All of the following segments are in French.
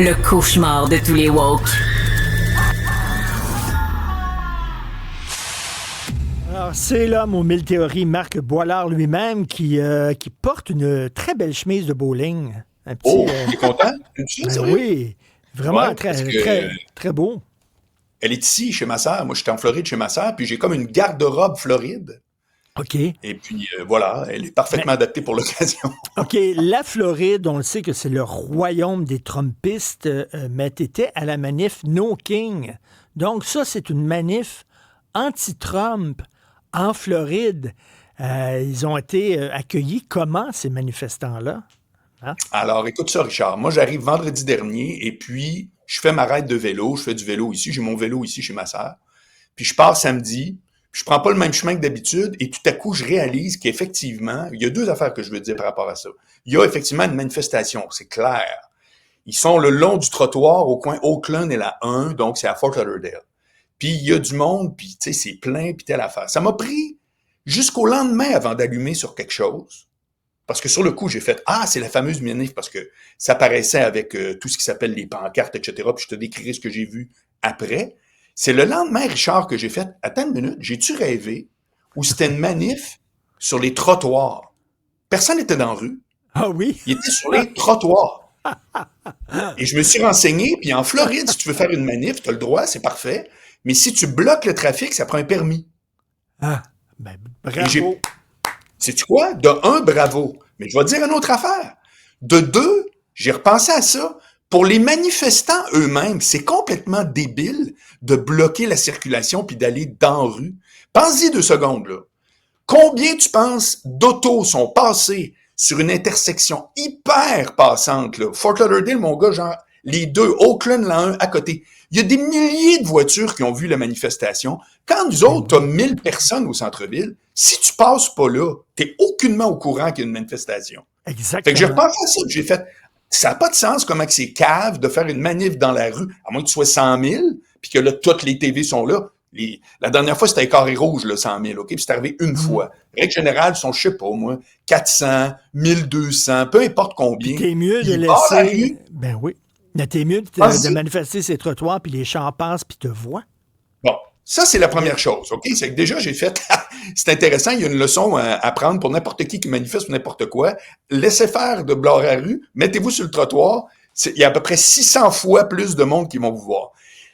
Le cauchemar de tous les woke. Alors, c'est l'homme aux mille théories, Marc Boilard lui-même, qui porte une très belle chemise de bowling. Un petit, Oh, t'es content? Tu ben sérieux? oui, vraiment Ouais, parce que très beau. elle est ici, chez ma sœur. Moi, j'étais en Floride chez ma sœur, puis j'ai comme une garde-robe Floride. OK. Et puis, voilà, elle est Mais, parfaitement adaptée pour l'occasion. OK, la Floride, on le sait que c'est le royaume des Trumpistes, mais t'étais à la manif No King. Donc ça, c'est une manif anti-Trump en Floride. Ils ont été accueillis comment, ces manifestants-là? Hein? Alors, écoute ça, Richard. Moi, j'arrive vendredi dernier, et puis, je fais ma raide de vélo. Je fais du vélo ici. J'ai mon vélo ici chez ma sœur. Puis, je pars samedi. Puis je prends pas le même chemin que d'habitude et tout à coup, je réalise qu'effectivement, il y a deux affaires que je veux dire par rapport à ça. Il y a effectivement une manifestation, c'est clair. Ils sont le long du trottoir au coin Oakland et la 1, donc c'est à Fort Lauderdale. Puis il y a du monde, puis tu sais, c'est plein, puis telle affaire. Ça m'a pris jusqu'au lendemain avant d'allumer sur quelque chose. Parce que sur le coup, j'ai fait « Ah, c'est la fameuse manif » parce que ça paraissait avec tout ce qui s'appelle les pancartes, etc. Puis je te décrirai ce que j'ai vu après. C'est le lendemain, Richard, que j'ai fait « Attends une minute, j'ai-tu rêvé? » Où c'était une manif sur les trottoirs. Personne n'était dans la rue. Ah oui? Il était sur les trottoirs. Et je me suis renseigné, puis en Floride, si tu veux faire une manif, tu as le droit, c'est parfait. Mais si tu bloques le trafic, ça prend un permis. Ah, ben Et bravo. sais-tu quoi? De un, bravo. Mais je vais te dire une autre affaire. De deux, j'ai repensé à ça. Pour les manifestants eux-mêmes, c'est complètement débile de bloquer la circulation puis d'aller dans la rue. Pense-y 2 secondes, là. Combien tu penses d'autos sont passés sur une intersection hyper passante, là? Fort Lauderdale, mon gars, genre, les deux, Oakland, la 1, à côté. Il y a des milliers de voitures qui ont vu la manifestation. Quand nous autres, t'as 1000 personnes au centre-ville, si tu passes pas là, t'es aucunement au courant qu'il y a une manifestation. Exactement. Fait que j'ai repensé à ça, j'ai fait, ça n'a pas de sens comment que c'est cave de faire une manif dans la rue, à moins que tu sois 100 000, puis que là, toutes les TV sont là. La dernière fois, c'était un carré rouge, là, 100 000, OK? Puis c'est arrivé une fois. Règle générale, ils sont, je sais pas, moi, 400, 1200, peu importe combien. Puis t'es mieux de Ils barrent la laisser... rue. Ben oui. Mais t'es mieux de manifester ces trottoirs, puis les champs passent, puis te voient. Bon, ça, c'est la première chose, OK? C'est que déjà, j'ai fait... c'est intéressant, il y a une leçon à prendre pour n'importe qui manifeste ou n'importe quoi. Laissez faire de bord à rue, mettez-vous sur le trottoir. Il y a à peu près 600 fois plus de monde qui vont vous voir.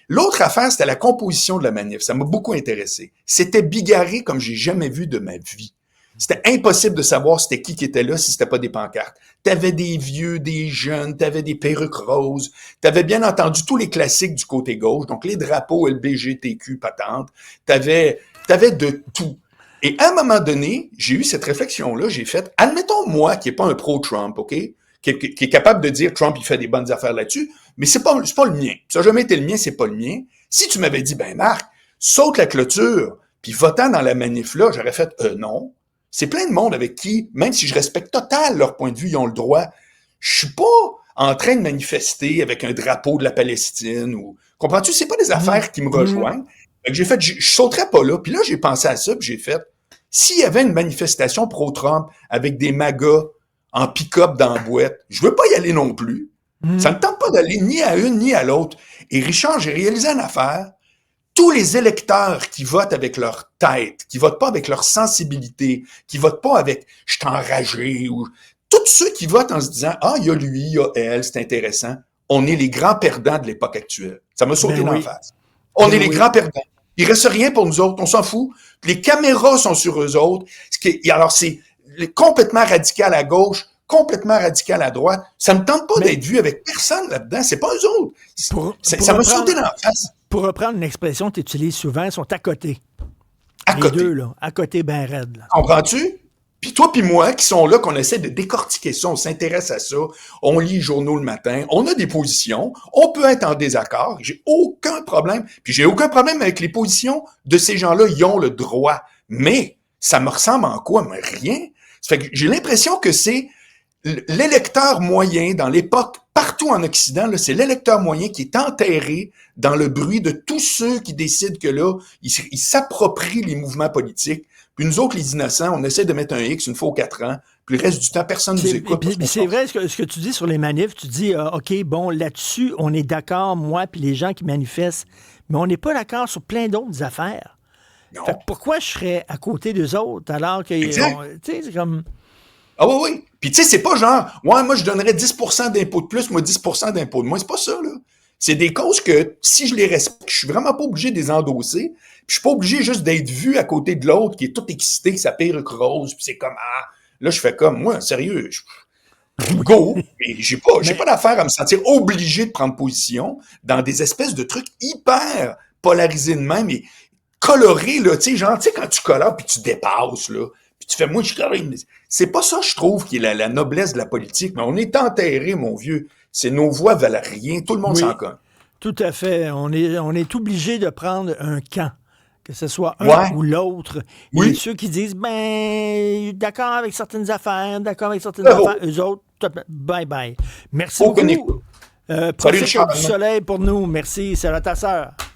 L'autre affaire, c'était la composition de la manif. Ça m'a beaucoup intéressé. C'était bigarré comme j'ai jamais vu de ma vie. C'était impossible de savoir c'était qui était là si c'était pas des pancartes. T'avais des vieux, des jeunes, t'avais des perruques roses, t'avais bien entendu tous les classiques du côté gauche, donc les drapeaux LBGTQ patentes, t'avais de tout. Et à un moment donné, j'ai eu cette réflexion-là, j'ai fait, admettons moi qui est pas un pro-Trump, OK? Qui est capable de dire Trump, il fait des bonnes affaires là-dessus, mais c'est pas le mien. Ça n'a jamais été le mien, c'est pas le mien. Si tu m'avais dit, ben Marc, saute la clôture, puis votant dans la manif-là, j'aurais fait, non. C'est plein de monde avec qui, même si je respecte total leur point de vue, ils ont le droit. Je suis pas en train de manifester avec un drapeau de la Palestine ou, comprends-tu? C'est pas des affaires qui me rejoignent. Fait que j'ai fait, je sauterais pas là. Puis là, j'ai pensé à ça, puis j'ai fait, s'il y avait une manifestation pro-Trump avec des magas en pick-up dans la boîte, je veux pas y aller non plus. Ça me tente pas d'aller ni à une ni à l'autre. Et Richard, j'ai réalisé une affaire. Tous les électeurs qui votent avec leur tête, qui votent pas avec leur sensibilité, qui votent pas avec « je suis enragé » ou tous ceux qui votent en se disant « ah, il y a lui, il y a elle, c'est intéressant », on est les grands perdants de l'époque actuelle. Ça m'a sauté dans la face. On est les grands perdants. Il reste rien pour nous autres, on s'en fout. Les caméras sont sur eux autres. Alors, c'est complètement radical à gauche, complètement radical à droite. Ça me tente pas d'être vu avec personne là-dedans. C'est pas eux autres. Ça m'a sauté dans la face. Pour reprendre une expression que tu utilises souvent, ils sont à côté. À les côté. deux, là. À côté, ben raide. Là. Comprends-tu? Puis toi puis moi, qui sont là, qu'on essaie de décortiquer ça, on s'intéresse à ça, on lit les journaux le matin, on a des positions, on peut être en désaccord, j'ai aucun problème. Puis j'ai aucun problème avec les positions de ces gens-là, ils ont le droit. Mais ça me ressemble en quoi? Mais rien. Ça fait que j'ai l'impression que c'est l'électeur moyen dans l'époque, partout en Occident, là, c'est l'électeur moyen qui est enterré dans le bruit de tous ceux qui décident que là, ils s'approprient les mouvements politiques Puis nous autres, les innocents, on essaie de mettre un X une fois aux 4 ans, puis le reste du temps, personne ne nous écoute. C'est vrai ce que tu dis sur les manifs. Tu dis, OK, bon, là-dessus, on est d'accord, moi puis les gens qui manifestent, mais on n'est pas d'accord sur plein d'autres affaires. Fait que pourquoi je serais à côté d'eux autres alors que... Tu sais, c'est comme... Ah oui. Puis tu sais, c'est pas genre, ouais, moi je donnerais 10% d'impôts de plus, moi 10% d'impôts de moins. C'est pas ça, là. C'est des causes que, si je les respecte, je suis vraiment pas obligé de les endosser. Puis je suis pas obligé juste d'être vu à côté de l'autre qui est tout excité, que sa perruque rose, puis c'est comme, ah, là je fais comme, moi, sérieux, go, mais j'ai pas d'affaire à me sentir obligé de prendre position dans des espèces de trucs hyper polarisés de même et colorés, là, tu sais, genre, tu sais, quand tu colores puis tu dépasses, là, puis tu fais, moi, je suis carré. C'est pas ça, je trouve, qui est la noblesse de la politique, mais on est enterré, mon vieux. C'est nos voix valent rien, tout le monde s'en cogne. Tout à fait. On est obligé de prendre un camp, que ce soit un ou l'autre. Et ceux qui disent, ben, d'accord avec certaines affaires, eux autres, bye-bye. Merci beaucoup. Profite du soleil pour nous. Merci. C'est ta sœur. Salut.